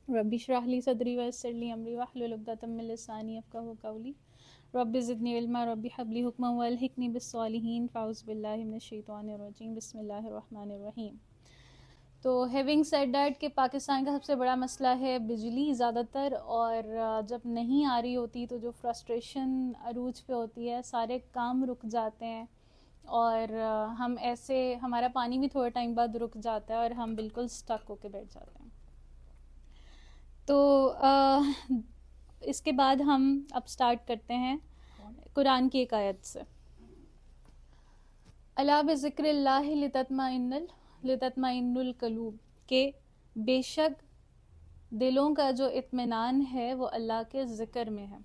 رب اشرح لی صدری ویسر لی امری واحلل عقدۃ من لسانی یفقہوا قولی رب زدنی علما رب ہب لی حکما والحقنی بالصالحین فاعوذ باللہ من الشیطان الرجیم بسم اللہ الرحمن الرحیم. تو ہیونگ سیڈ دیٹ کہ پاکستان کا سب سے بڑا مسئلہ ہے بجلی زیادہ تر، اور جب نہیں آ رہی ہوتی تو جو فرسٹریشن عروج پہ ہوتی ہے، سارے کام رک جاتے ہیں اور ہم ایسے ہمارا پانی بھی تھوڑے ٹائم بعد رک جاتا ہے اور ہم بالکل سٹک ہو کے بیٹھ جاتے ہیں. تو اس کے بعد ہم اب سٹارٹ کرتے ہیں قرآن کی ایک آیت سے. الا بذکر اللہ لتطمئن القلوب، کہ بے شک دلوں کا جو اطمینان ہے وہ اللہ کے ذکر میں ہے.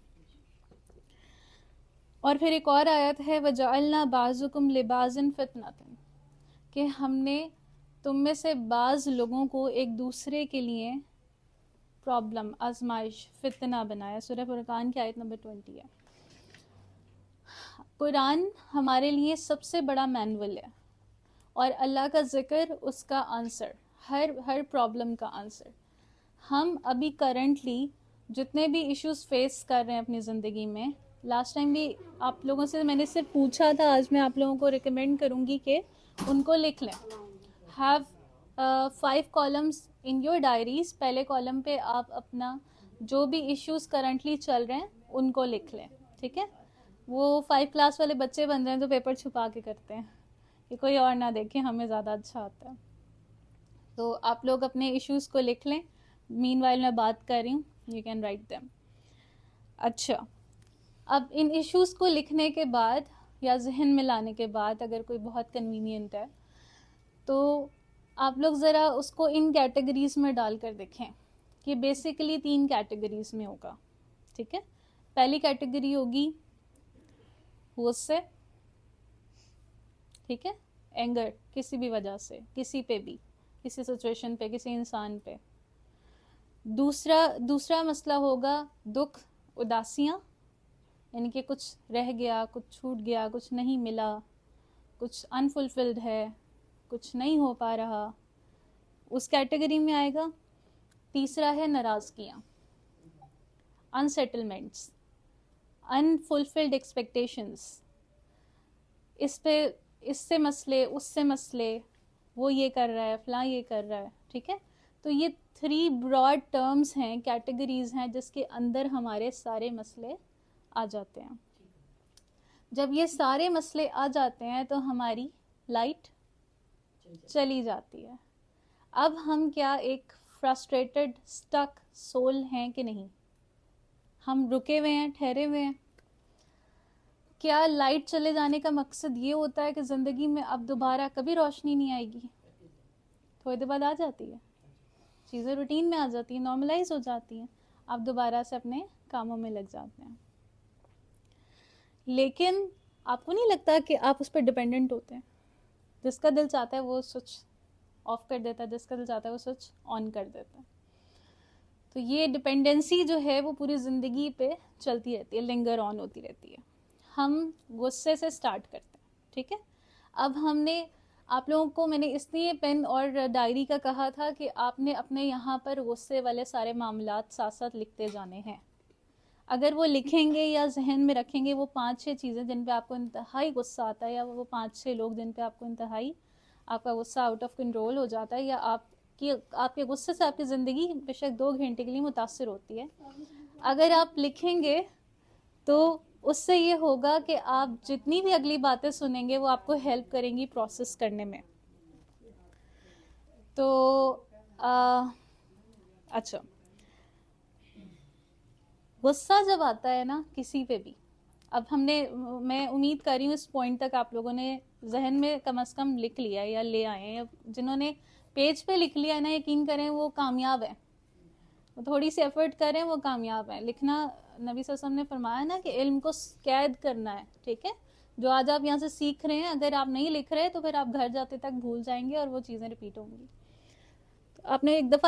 اور پھر ایک اور آیت ہے وَجَعَلْنَا بَعْضُكُمْ لِبَعْضٍ فِتْنَةً، کہ ہم نے تم میں سے بعض لوگوں کو ایک دوسرے کے لیے پرابلم، آزمائش، فتنہ بنایا. سورہ فرقان کی آیت نمبر 20 ہے. قرآن ہمارے لیے سب سے بڑا مینول ہے اور اللہ کا ذکر اس کا آنسر، ہر پرابلم کا آنسر. ہم ابھی کرنٹلی جتنے بھی ایشوز فیس کر رہے ہیں اپنی زندگی میں، لاسٹ ٹائم بھی آپ لوگوں سے میں نے صرف پوچھا تھا، آج میں آپ لوگوں کو ریکمینڈ کروں گی کہ ان کو لکھ لیں. Have 5 columns in your diaries. پہلے کالم پہ آپ اپنا جو بھی ایشوز کرنٹلی چل رہے ہیں ان کو لکھ لیں، ٹھیک ہے؟ وہ 5 کلاس والے بچے بن رہے ہیں تو پیپر چھپا کے کرتے ہیں کہ کوئی اور نہ دیکھیں، ہمیں زیادہ اچھا آتا ہے. تو آپ لوگ اپنے ایشوز کو لکھ لیں. مین وائل میں بات کر رہی ہوں، یو کین رائٹ دیم. اچھا، اب ان ایشوز کو لکھنے کے بعد یا ذہن میں لانے کے بعد اگر کوئی بہت کنوینئنٹ ہے تو آپ لوگ ذرا اس کو ان کیٹیگریز میں ڈال کر دیکھیں کہ بیسیکلی 3 کیٹیگریز میں ہوگا، ٹھیک ہے؟ پہلی کیٹیگری ہوگی غصے، ٹھیک ہے، اینگر، کسی بھی وجہ سے، کسی پہ بھی، کسی سچویشن پہ، کسی انسان پہ. دوسرا مسئلہ ہوگا دکھ، اداسیاں، یعنی کہ کچھ رہ گیا، کچھ چھوٹ گیا، کچھ نہیں ملا، کچھ انفلفلڈ ہے، کچھ نہیں ہو پا رہا، اس کیٹیگری میں آئے گا. تیسرا ہے ناراضگیاں، انسیٹلمنٹس، انفلفلڈ ایکسپیکٹیشنس، اس سے مسئلے، اس سے مسئلے، وہ یہ کر رہا ہے، فلاں یہ کر رہا ہے، ٹھیک ہے؟ تو یہ 3 براڈ ٹرمز ہیں، کیٹیگریز ہیں جس کے اندر ہمارے سارے مسئلے آ جاتے ہیں. جب یہ سارے مسئلے آ جاتے ہیں تو ہماری لائٹ چلی جاتی ہے. اب ہم کیا ایک فرسٹریٹڈ سٹک سول ہیں کہ نہیں؟ ہم رکے ہوئے ہیں، ٹھہرے ہوئے ہیں. کیا لائٹ چلے جانے کا مقصد یہ ہوتا ہے کہ زندگی میں اب دوبارہ کبھی روشنی نہیں آئے گی؟ تھوڑی دیر بعد آ جاتی ہے، چیزیں روٹین میں آ جاتی ہیں، نارملائز ہو جاتی ہیں، آپ دوبارہ سے اپنے کاموں میں لگ جاتے ہیں. لیکن آپ کو نہیں لگتا کہ آپ اس پہ ڈپینڈنٹ ہوتے ہیں؟ جس کا دل چاہتا ہے وہ سوئچ آف کر دیتا ہے، جس کا دل چاہتا ہے وہ سوئچ آن کر دیتا ہے. تو یہ ڈپینڈنسی جو ہے وہ پوری زندگی پہ چلتی رہتی ہے، لنگر آن ہوتی رہتی ہے. ہم غصے سے سٹارٹ کرتے ہیں، ٹھیک ہے؟ اب ہم نے آپ لوگوں کو، میں نے اس لیے پین اور ڈائری کا کہا تھا کہ آپ نے اپنے یہاں پر غصے والے سارے معاملات ساتھ ساتھ لکھتے جانے ہیں. اگر وہ لکھیں گے یا ذہن میں رکھیں گے وہ 5-6 چیزیں جن پہ آپ کو انتہائی غصہ آتا ہے، یا وہ 5-6 لوگ جن پہ آپ کو انتہائی آپ کا غصہ آؤٹ آف کنٹرول ہو جاتا ہے، یا آپ کے غصے سے آپ کی زندگی بے شک 2 گھنٹے کے لیے متاثر ہوتی ہے، اگر آپ لکھیں گے تو اس سے یہ ہوگا کہ آپ جتنی بھی اگلی باتیں سنیں گے وہ آپ کو ہیلپ کریں گی پروسیس کرنے میں. تو اچھا، غصہ جب آتا ہے نا کسی پہ بھی، اب میں امید کر رہی ہوں اس پوائنٹ تک آپ لوگوں نے ذہن میں کم از کم لکھ لیا یا لے آئے ہیں. جنہوں نے پیج پہ لکھ لیا ہے نا، یقین کریں وہ کامیاب ہیں. تھوڑی سی ایفرٹ کریں وہ کامیاب ہیں. لکھنا، نبی صلی اللہ علیہ وسلم نے فرمایا نا کہ علم کو قید کرنا ہے، ٹھیک ہے؟ جو آج آپ یہاں سے سیکھ رہے ہیں اگر آپ نہیں لکھ رہے تو پھر آپ گھر جاتے تک بھول جائیں گے اور وہ چیزیں ریپیٹ ہوں گی. آپ نے ایک دفعہ